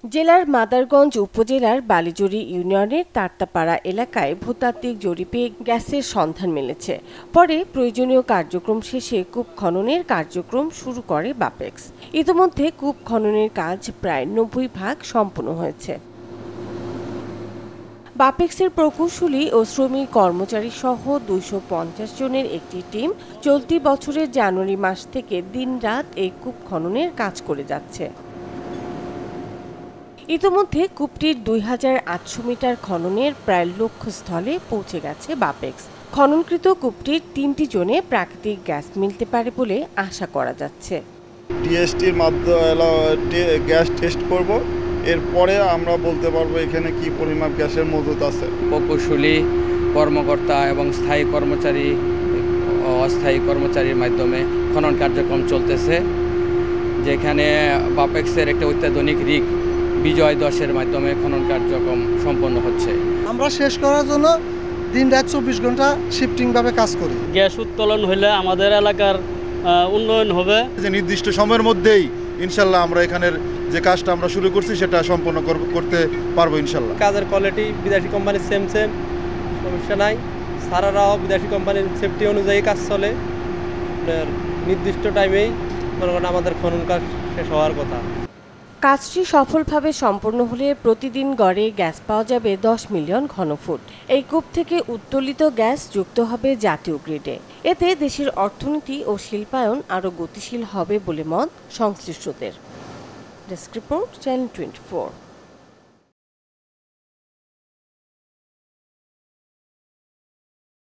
জেলার মাদারগঞ্জ উপজেলার বালিজুড়ি ইউনিয়নের তারতাপাড়া এলাকায় ভূতাত্ত্বিক জরিপে গ্যাসের সন্ধান মিলেছে। পরে প্রয়োজনীয় কার্যক্রম শেষে কূপ খননের কার্যক্রম শুরু করে বাপেক্স। ইতিমধ্যে কূপ খননের কাজ প্রায় ৯০% সম্পন্ন হয়েছে। বাপেক্সের প্রকৌশলী ও শ্রমিক কর্মচারী সহ ২৫০ জনের একটি টিম চলতি বছরের জানুয়ারি মাস থেকে দিনরাত এই কূপ খননের কাজ করে যাচ্ছে। ইতিমধ্যে কূপটির ২৮০০ মিটার খননের প্রায় লক্ষ্যস্থলে পৌঁছে গেছে বাপেক্স। খননকৃত কূপটির ৩টি জোনে প্রাকৃতিক গ্যাস মিলতে পারে বলে আশা করা যাচ্ছে। টিএসটির মাধ্যমে গ্যাস টেস্ট করব, এরপরে আমরা বলতে পারবো এখানে কি পরিমাণ গ্যাসের মজুদ আছে। প্রকৌশলী কর্মকর্তা এবং স্থায়ী কর্মচারী অস্থায়ী কর্মচারীর মাধ্যমে খনন কার্যক্রম চলতেছে, যেখানে বাপেক্সের একটা অত্যাধুনিক রিগ বিজয় 10-এর মাধ্যমে খনন কার্যক্রম সম্পন্ন হচ্ছে। আমরা শেষ করার জন্য দিন-রাত ২৪ ঘন্টা শিফটিংভাবে কাজ করি। গ্যাস উত্তোলন হলে আমাদের এলাকার উন্নয়ন হবে। যে নির্দিষ্ট সময়ের মধ্যেই ইনশাল্লাহ আমরা এখানের যে কাজটা আমরা শুরু করছি সেটা সম্পন্ন করতে পারবো ইনশাল্লাহ। কাজের কোয়ালিটি বিদেশি কোম্পানির সেম সমস্যা নাই। সারারাও বিদেশি কোম্পানির সেফটি অনুযায়ী কাজ চলে। নির্দিষ্ট টাইমেই মনে করেন আমাদের খনন কাজ শেষ হওয়ার কথা। কাজটি সফলভাবে সম্পন্ন হলে প্রতিদিন গড়ে গ্যাস পাওয়া যাবে ১০ মিলিয়ন ঘনফুট। এই কূপ থেকে উত্তোলিত গ্যাস যুক্ত হবে জাতীয় গ্রিডে। এতে দেশের অর্থনীতি ও শিল্পায়ন আরও গতিশীল হবে বলে মত সংশ্লিষ্টদের। Desk report, channel 24।